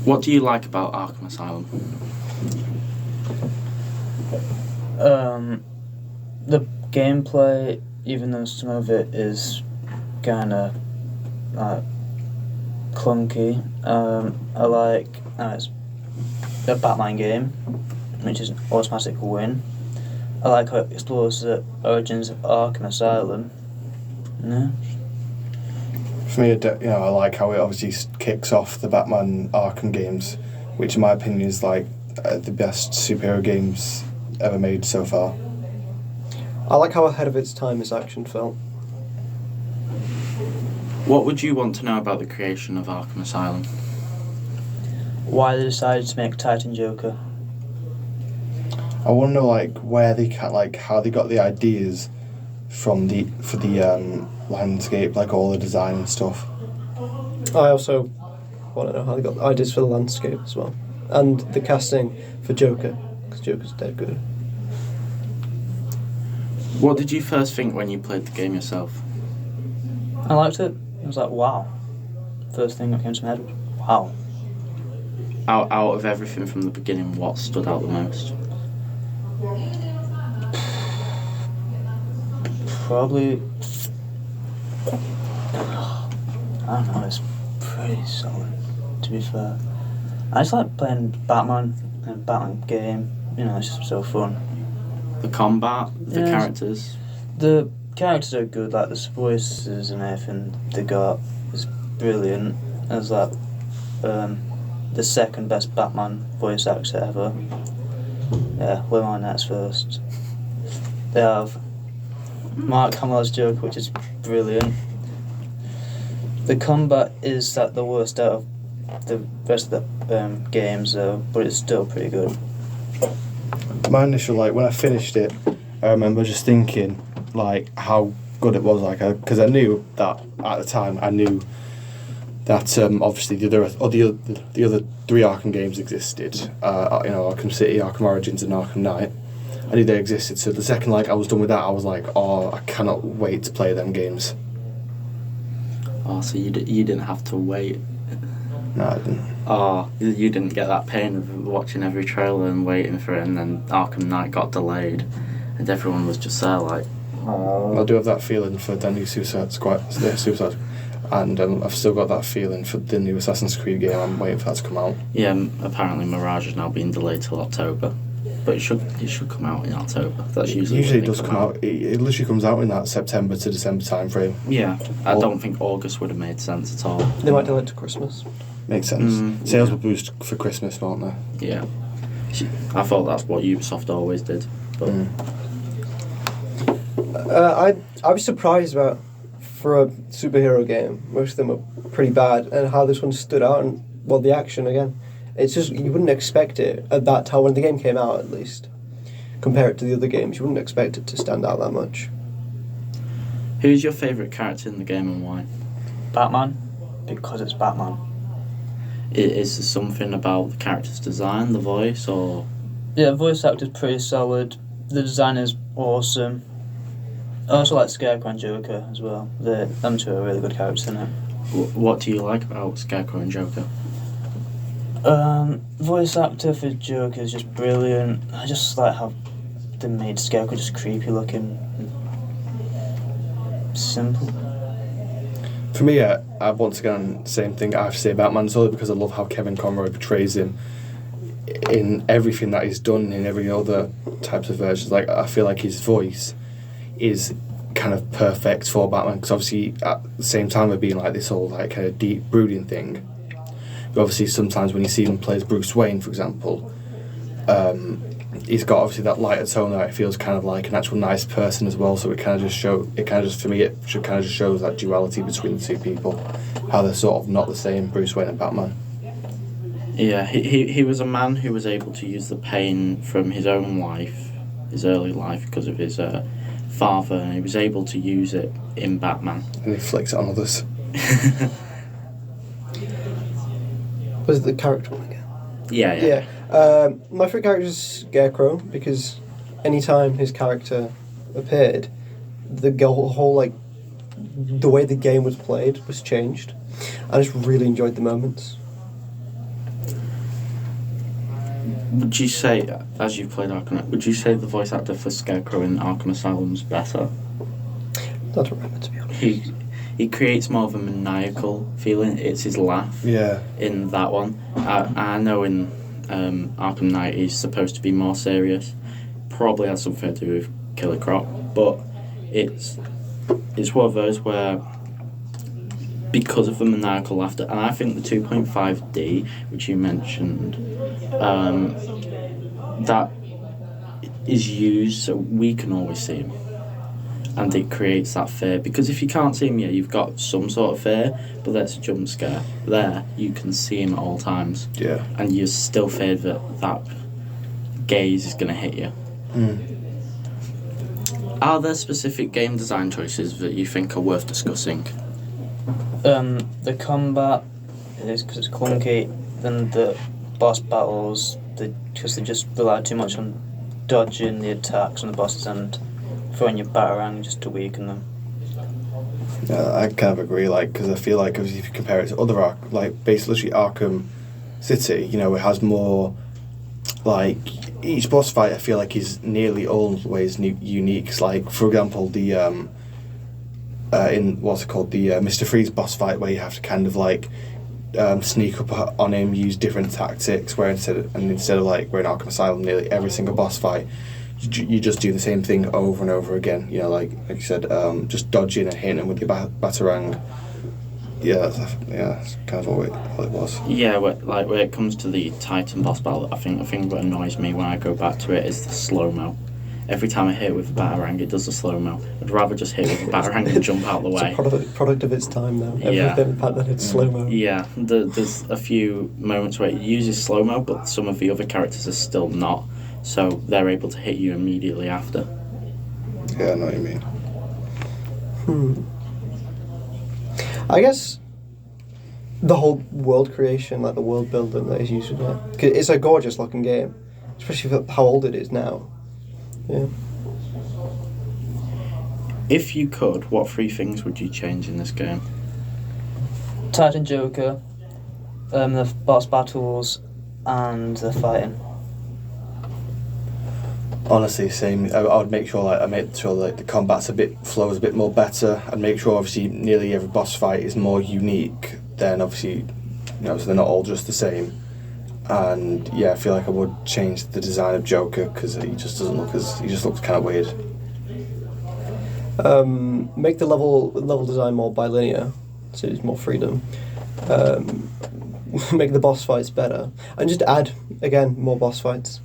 What do you like about Arkham Asylum? The gameplay, even though some of it is kind of clunky, I like it's a Batman game, which is an automatic win. I like how it explores the origins of Arkham Asylum. Yeah. For me, I like how it obviously kicks off the Batman Arkham games, which in my opinion is like the best superhero games ever made so far. I like how ahead of its time this action felt. What would you want to know about the creation of Arkham Asylum? Why they decided to make Titan Joker. I want to know where they how they got the ideas for the landscape, like all the design and stuff. I also want to know how they got the ideas for the landscape as well, and the casting for Joker, because Joker's dead good. What did you first think when you played the game yourself? I liked it. I was like, wow. First thing that came to my head was, wow. Out of everything from the beginning, what stood out the most? Probably, I don't know, it's pretty solid, to be fair. I just like playing Batman and a Batman game, it's just so fun. The combat, the characters? The characters are good, like the voices and everything they got is brilliant. As like the second best Batman voice actor ever. Yeah, Will Arnett's first. They have Mark Hamill's Joker, which is brilliant. The combat is like the worst out of the rest of the games though, but it's still pretty good. My initial, when I finished it, I remember just thinking, how good it was, because I knew that, at the time, I knew that, obviously, the other three Arkham games existed, Arkham City, Arkham Origins, and Arkham Knight. I knew they existed, so the second, I was done with that, I was like, oh, I cannot wait to play them games. Oh, so you didn't have to wait? No, I didn't. Oh, you didn't get that pain of watching every trailer and waiting for it, and then Arkham Knight got delayed, and everyone was just there oh. I do have that feeling for the new Suicide Squad, and I've still got that feeling for the new Assassin's Creed game. I'm waiting for that to come out. Yeah, apparently Mirage is now being delayed till October, but it should come out in October. That's usually it does come out. It literally comes out in that September to December time frame. Yeah, I don't think August would have made sense at all. They might delay it to Christmas. Makes sense. Sales will boost for Christmas, won't they? Yeah. I thought that's what Ubisoft always did. But I was surprised about, for a superhero game, most of them are pretty bad, and how this one stood out, and, the action again. It's just, you wouldn't expect it at that time, when the game came out at least. Compare it to the other games, you wouldn't expect it to stand out that much. Who's your favourite character in the game and why? Batman, because it's Batman. Is there something about the character's design, the voice, or...? Yeah, the voice actor's pretty solid. The design is awesome. I also like Scarecrow and Joker as well. Them two are really good characters in it. What do you like about Scarecrow and Joker? Voice actor for Joker is just brilliant. I just like how they made Scarecrow just creepy looking. Simple. For me, I once again, same thing I have to say about Batman, solely because I love how Kevin Conroy portrays him in everything that he's done in every other types of versions. I feel like his voice is kind of perfect for Batman, because obviously at the same time of being this whole kind of deep brooding thing, but obviously sometimes when you see him play as Bruce Wayne, for example, he's got obviously that lighter tone that it feels kind of like an actual nice person as well. So it kind of just for me it kind of just shows that duality between the two people, how they're sort of not the same, Bruce Wayne and Batman. Yeah, he was a man who was able to use the pain from his own life, his early life, because of his father, and he was able to use it in Batman. And he flicks it on others. Was it the character one again? Yeah. My favourite character is Scarecrow, because anytime his character appeared, the whole the way the game was played was changed. I just really enjoyed the moments. Would you say, as you've played Arkham Knight, would you say the voice actor for Scarecrow in Arkham Asylum's better? Not remember, to be honest. He creates more of a maniacal feeling. It's his laugh. Yeah. In that one, I know in Arkham Knight he's supposed to be more serious. Probably has something to do with Killer Croc, but it's one of those where, because of the maniacal laughter, and I think the 2.5D, which you mentioned, that is used so we can always see him, and it creates that fear. Because if you can't see him, yeah, you've got some sort of fear, but that's a jump scare. There, you can see him at all times, Yeah. and you're still feared that gaze is going to hit you. Are there specific game design choices that you think are worth discussing? The combat is because it's clunky. Then the boss battles, because they just rely too much on dodging the attacks on the bosses and throwing your batarang just to weaken them. Yeah, I kind of agree, like, because I feel like if you compare it to other basically Arkham City, you know, it has more, like, each boss fight I feel like is nearly always unique. It's like, for example, the in what's it called, the Mr. Freeze boss fight, where you have to kind of like sneak up on him, use different tactics. Where instead of like we're in Arkham Asylum, nearly every single boss fight, you just do the same thing over and over again. You know, like you said, just dodging and hitting him with your batarang. Yeah, that's kind of what it was. Yeah, like when it comes to the Titan boss battle, I think the thing that annoys me when I go back to it is the slow-mo. Every time I hit it with a batarang, it does the slow-mo. I'd rather just hit it with a batarang and jump out the way. It's a product of its time now. Yeah. Everything about that, it's slow-mo. Yeah, there's a few moments where it uses slow-mo, but some of the other characters are still not, so they're able to hit you immediately after. Yeah, I know what you mean. I guess the whole world creation, like the world building that is used in it, 'cause it's a gorgeous looking game, especially for how old it is now. Yeah. If you could, what 3 things would you change in this game? Titan Joker, the boss battles, and the fighting. Honestly, same. I would make sure the combat's flows a bit more better. I'd make sure obviously nearly every boss fight is more unique. Then obviously, you know, so they're not all just the same. And yeah, I feel like I would change the design of Joker because he just looks kind of weird. Make the level design more bilinear, so there's more freedom. Make the boss fights better, and just add again more boss fights.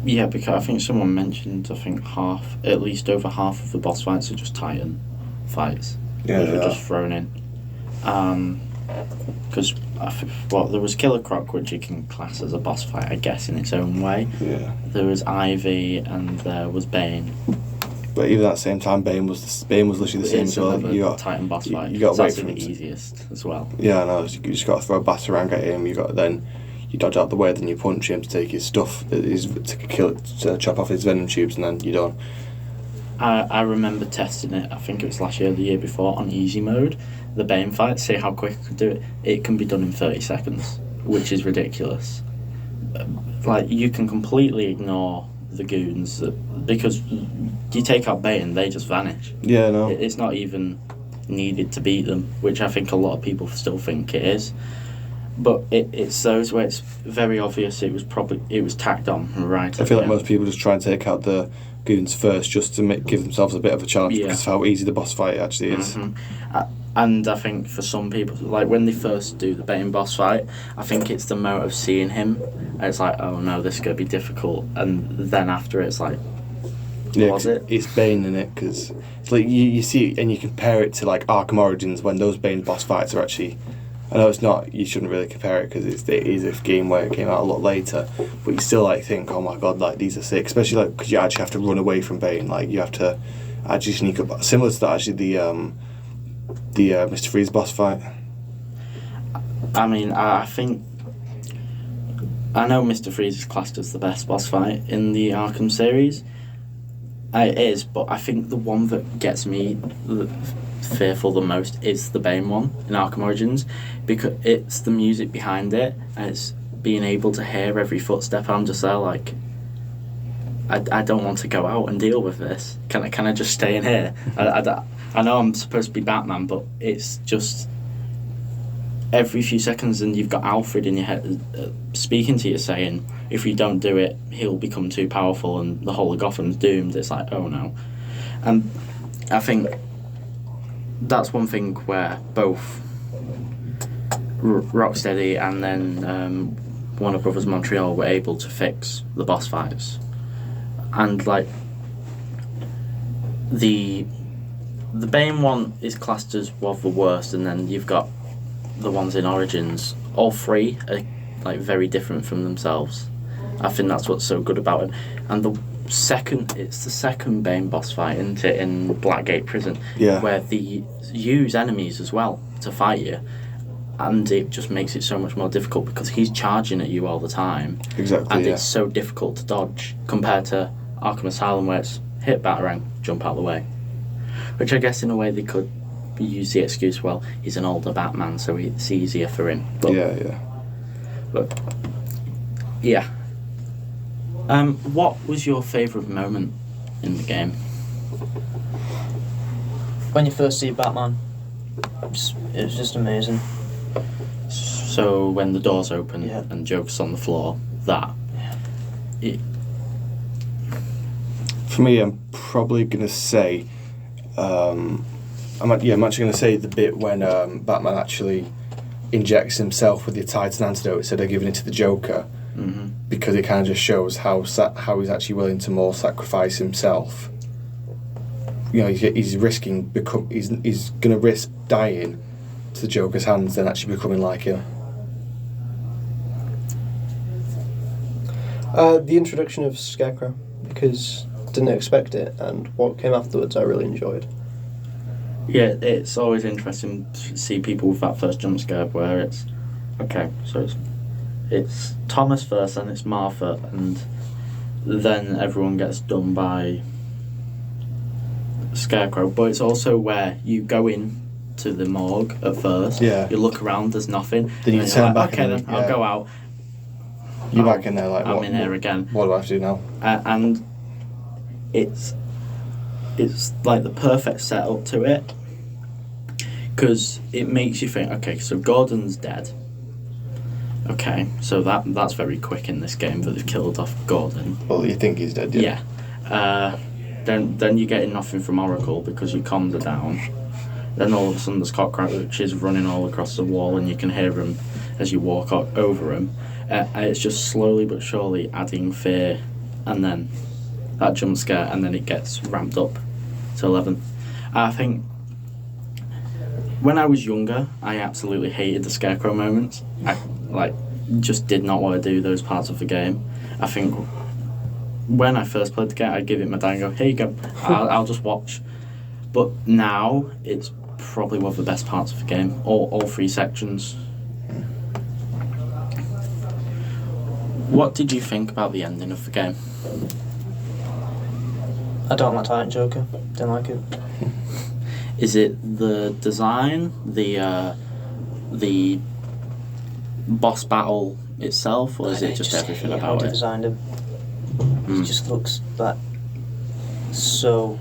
Yeah, because I think someone mentioned, at least over half of the boss fights are just Titan fights. Yeah, Those were just thrown in. Because there was Killer Croc, which you can class as a boss fight, I guess, in its own way. Yeah. There was Ivy, and there was Bane. But even at the same time, Bane was literally the same as well. You got Titan boss fight. You got to wait that's for the him. easiest as well. Yeah, I know. You just got to throw a batarang at him. You dodge out the way, then you punch him to take his stuff, to chop off his venom tubes, and then you're done. I remember testing it, I think it was last year or the year before, on easy mode, the Bane fight, see how quick I could do it. It can be done in 30 seconds, which is ridiculous. Like, you can completely ignore the goons, because you take out Bane, they just vanish. Yeah, no. It's not even needed to beat them, which I think a lot of people still think it is. But it's those where it's very obvious it was tacked on right. I feel like most people just try and take out the goons first just to give themselves a bit of a challenge because of how easy the boss fight actually is. And I think for some people, like when they first do the Bane boss fight, I think it's the moment of seeing him, and it's like, oh no, this is going to be difficult, and then after it's like, Yeah, was it? It's Bane in it because it's like you see and you compare it to like Arkham Origins when those Bane boss fights are actually. I know it's not. You shouldn't really compare it because it is a game where it came out a lot later, but you still like think, oh my god, like these are sick. Especially like because you actually have to run away from Bane. Like you have to actually sneak up. Similar to that, actually the Mr. Freeze boss fight. I mean, I think I know Mr. Freeze is classed as the best boss fight in the Arkham series. It is, but I think the one that gets me fearful the most is the Bane one in Arkham Origins, because it's the music behind it and it's being able to hear every footstep. I'm just there like, I don't want to go out and deal with this. Can I just stay in here? I know I'm supposed to be Batman, but it's just every few seconds, and you've got Alfred in your head speaking to you saying, if you don't do it, he'll become too powerful and the whole of Gotham's doomed. It's like, oh no. And I think that's one thing where both Rocksteady and then Warner Brothers Montreal were able to fix the boss fights. And like the Bane one is classed as one of the worst, and then you've got the ones in Origins. All three are like very different from themselves. I think that's what's so good about it. And it's the second Bane boss fight, isn't it, in Blackgate Prison, where they use enemies as well to fight you, and it just makes it so much more difficult because he's charging at you all the time. Exactly. And it's so difficult to dodge compared to Arkham Asylum, where it's hit Batarang, jump out of the way. Which I guess in a way they could use the excuse, well, he's an older Batman, so it's easier for him. But, yeah. What was your favourite moment in the game? When you first see Batman, it was just amazing. So when the doors open Yeah. and Joker's on the floor, that. For me, I'm probably going to say, I'm actually going to say the bit when Batman actually injects himself with the Titan antidote instead of giving it to the Joker, because it kind of just shows how he's actually willing to more sacrifice himself. You know, he's risking he's going to risk dying to the Joker's hands than actually becoming like him. The introduction of Scarecrow, because didn't expect it, and what came afterwards I really enjoyed. Yeah, it's always interesting to see people with that first jump scare where it's okay, so it's Thomas first, and it's Martha, and then everyone gets done by Scarecrow. But it's also where you go in to the morgue at first, you look around, there's nothing, then you turn back, okay, then I'll go out. You're back in there like, I'm in here again. What do I have to do now? And it's like the perfect setup to it, because it makes you think, okay, so Gordon's dead. Okay, so that's very quick in this game that they've killed off Gordon. Well, you think he's dead, yeah. Then you're getting nothing from Oracle because your comms are down. Then all of a sudden there's cockroaches running all across the wall, and you can hear them as you walk over them. It's just slowly but surely adding fear, and then that jump scare, and then it gets ramped up to 11. I think when I was younger, I absolutely hated the Scarecrow moments. I just did not want to do those parts of the game. I think when I first played the game, I'd give it my dad and go, here you go, I'll just watch. But now it's probably one of the best parts of the game, all three sections. What did you think about the ending of the game? I don't like Titan Joker. Didn't like it. Is it the design, the boss battle itself, or is it just everything about how they it? designed him. He just looks like so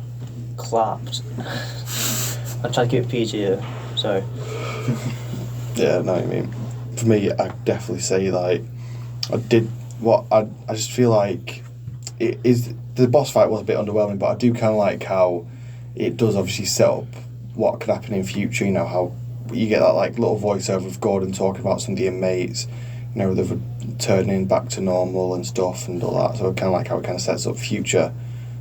clapped. I'm trying to keep it PG here. Sorry. Yeah, I know what you mean. For me, I'd definitely say like I just feel like it is the boss fight was a bit underwhelming, but I do kind of like how it does obviously set up what could happen in future. You know, how you get that like little voiceover of Gordon talking about some of the inmates, you know, they're turning back to normal and stuff and all that. So I kind of like how it kind of sets up future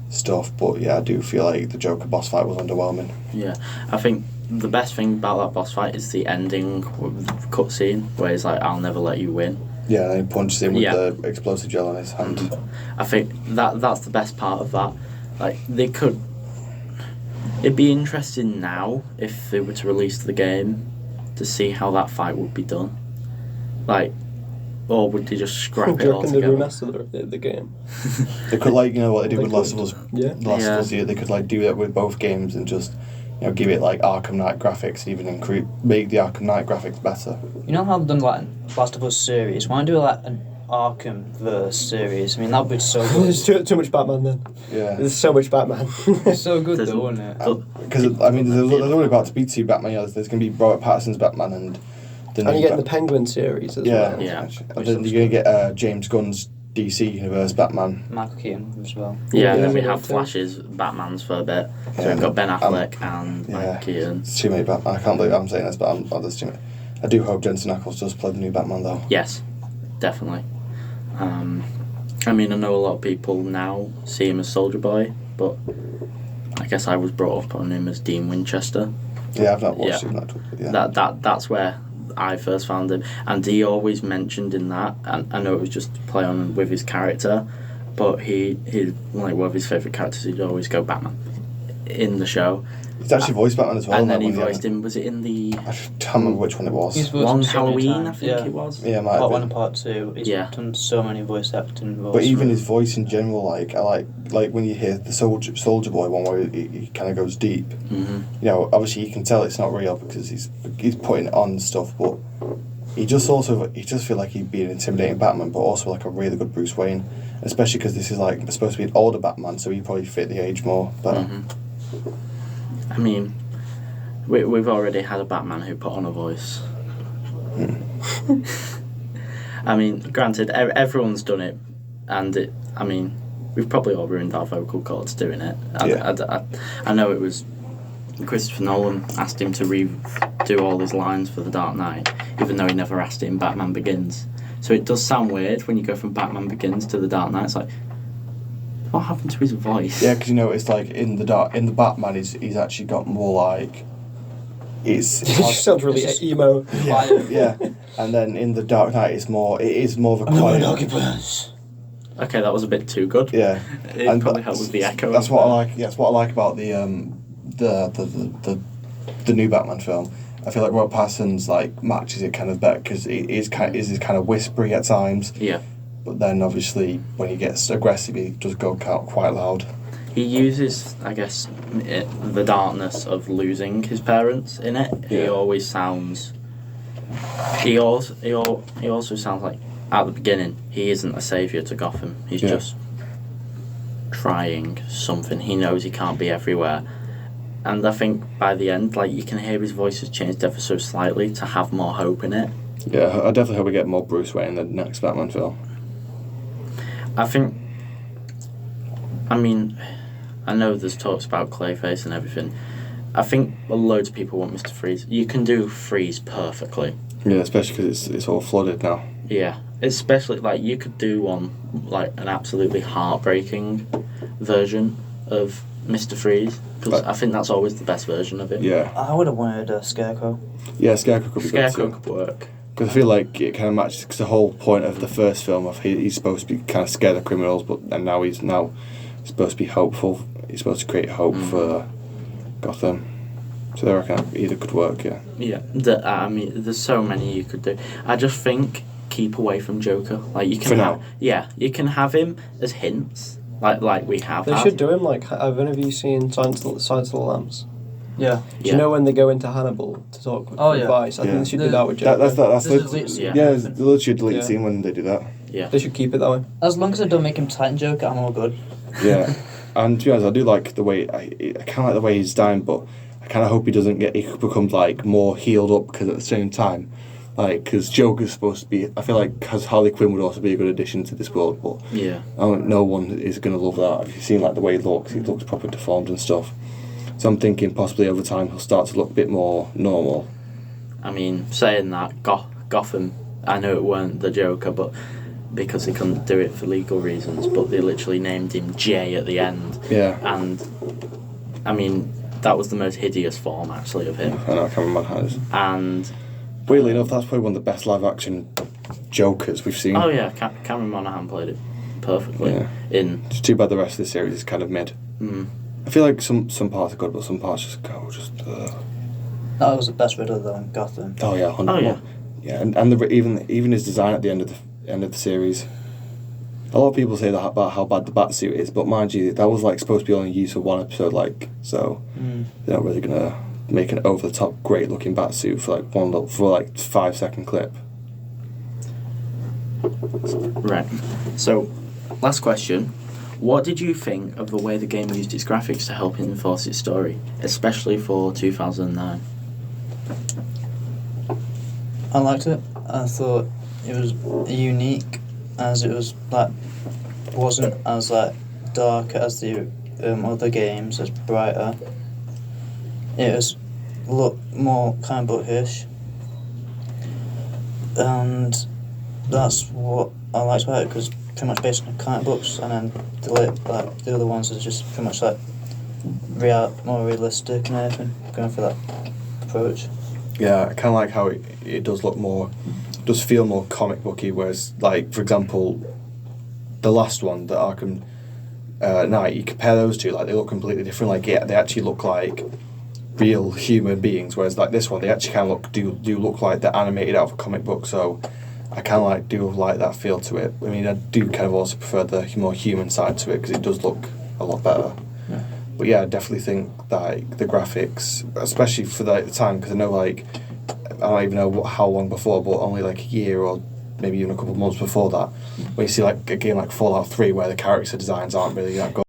stuff. But yeah, I do feel like the Joker boss fight was underwhelming. Yeah, I think the best thing about that boss fight is the ending cutscene where he's like, "I'll never let you win." Yeah, and he punches him with the explosive gel on his hand. I think that's the best part of that. Like, it'd be interesting now if they were to release the game to see how that fight would be done. Like, or would they just scrap Do it you reckon they'd altogether? remaster the game? They could like what they did They with Last of could. Us. Yeah. Last Yeah. of Us, they could like do that with both games and just give it like Arkham Knight graphics, and even make the Arkham Knight graphics better. You know how they've done like Last of Us series? Why don't do like an Arkham verse series? I mean, that'd be so There's good. too much Batman then. Yeah. There's so much Batman. It's so good There's- though, wouldn't it? Because I mean, there's only about to be 2 Batman. There's going to be Robert Pattinson's Batman and the And you're getting the Bat- Penguin series as yeah, well. Yeah. And then you're going to get James Gunn's DC Universe Batman. Michael Keaton as well. Yeah, Yeah, and then we yeah, have too. Flash's Batmans for a bit. So Yeah, we've got Ben um, Affleck and yeah. Mike Keaton. It's too many Batman. I can't believe I'm saying this, but there's too many. I do hope Jensen Ackles does play the new Batman though. Yes, definitely. I mean, I know a lot of people now see him as Soldier Boy, but I guess I was brought up on him as Dean Winchester. Yeah, I've not watched Yeah. him. Yeah. That's where I first found him, and he always mentioned in that, and I know it was just to play on with his character, but he like one of his favourite characters. He'd always go Batman in the show, He's actually voiced Batman as well. and then that he one, voiced him. Was it in the I can't remember which one it was. He's voiced Long him so many Halloween? I times. think Yeah. it was. Yeah, it might have Part 1 been. and Part 2. He's Yeah. done so many voice acting roles. But even his voice in general, like I like when you hear the Soldier Boy one where he kind of goes deep. Hmm. Obviously you can tell it's not real because he's putting it on and stuff, but he just feel like he'd be an intimidating Batman, but also like a really good Bruce Wayne, especially because this is like supposed to be an older Batman, so he probably fit the age more. But I mean, we've already had a Batman who put on a voice. I mean, granted, everyone's done it, and I mean, we've probably all ruined our vocal cords doing it. I know it was Christopher Nolan asked him to redo all his lines for The Dark Knight, even though he never asked it in Batman Begins. So it does sound weird when you go from Batman Begins to The Dark Knight. It's like, what happened to his voice? yeah, because it's like in the Batman, he's actually got more like It just sounds really It's just- emo. yeah, and then in the Dark Knight, it is more of a quiet. Okay, that was a bit too good. Yeah, It probably helped with the echo. That's what I like. Yeah, that's what I like about the new Batman film. I feel like Robert Pattinson's like matches it kind of better because it is kind of whispery at times. Yeah. But then obviously when he gets aggressive, he does go quite loud. He uses, I guess, the darkness of losing his parents in it. He Yeah. always sounds. He also sounds like at the beginning he isn't a savior to Gotham. He's Yeah. just trying something. He knows he can't be everywhere, and I think by the end, like you can hear his voice has changed ever so slightly to have more hope in it. Yeah, I definitely hope we get more Bruce Wayne in the next Batman film. I think. I mean, I know there's talks about Clayface and everything. I think loads of people want Mr. Freeze. You can do Freeze perfectly. Yeah, especially because it's all flooded now. Yeah, especially like you could do one like an absolutely heartbreaking version of Mr. Freeze because But- I think that's always the best version of him. Yeah, I would have wanted a Scarecrow. yeah, Scarecrow could be Scarecrow good too. could work. Because I feel like it kind of matches because the whole point of the first film of he's supposed to be kind of scared of criminals, but and now he's supposed to be hopeful. He's supposed to create hope for Gotham. So I reckon either could work. Yeah. Yeah, I mean, there's so many you could do. I just think keep away from Joker. Like you can For have, now. yeah, you can have him as hints, like we have. They had. should do him like. Have any of you seen Silence of the Lambs? Yeah. Do you know when they go into Hannibal to talk Oh, for yeah. advice? I Yeah. think they should do that with Joker. That's This is lit- lit scene. yeah, it's literally a delete Yeah. scene when they do that. Yeah, They should keep it that way. As long as I don't make him Titan Joker, I'm all good. Yeah, and to be honest, I do like the way I kind of like the way he's dying, but I kind of hope he becomes like more healed up because at the same time, like because Joker's supposed to be, I feel like because Harley Quinn would also be a good addition to this world, but yeah. no one is gonna love that. If you've seen like the way he looks proper deformed and stuff. So I'm thinking possibly over time he'll start to look a bit more normal. I mean, saying that Gotham, I know it weren't the Joker, but because they couldn't do it for legal reasons, but they literally named him Jay at the end. Yeah. And I mean, that was the most hideous form actually of him. I know Cameron Monaghan is. And Weirdly enough, that's probably one of the best live action Jokers we've seen. oh yeah, Cameron Monaghan played it perfectly. Yeah. In It's too bad the rest of the series is kind of mid. mm, I feel like some parts are good, but some parts just go That was the best Riddler though in Gotham. Oh yeah, 100%. Oh, yeah. Yeah, and even his design at the end of end of the series. A lot of people say that about how bad the Batsuit is, but mind you, that was like supposed to be only used for one episode, like, so they're not really gonna make an over the top great looking Batsuit for like 5 second clip. Right. So, last question. What did you think of the way the game used its graphics to help enforce its story, especially for 2009? I liked it. I thought it was unique, as it was like wasn't as like dark as the other games, as brighter. It was looked more comic bookish, and that's what I liked about it, because pretty much based on comic books, and then the other ones are just pretty much like more realistic and everything, going for that approach. Yeah, I kind of like how it does look more, does feel more comic booky, whereas, like, for example, the last one, the Arkham Knight, you compare those two, like, they look completely different. Like, yeah, they actually look like real human beings, whereas, like, this one, they actually kind of do look like they're animated out of a comic book, so I kind of do like that feel to it. I mean, I do kind of also prefer the more human side to it, because it does look a lot better. Yeah. But yeah, I definitely think that, like, the graphics, especially for the time, because I know, like, I don't even know how long before, but only like a year or maybe even a couple of months before that, when you see like a game like Fallout 3 where the character designs aren't really that good.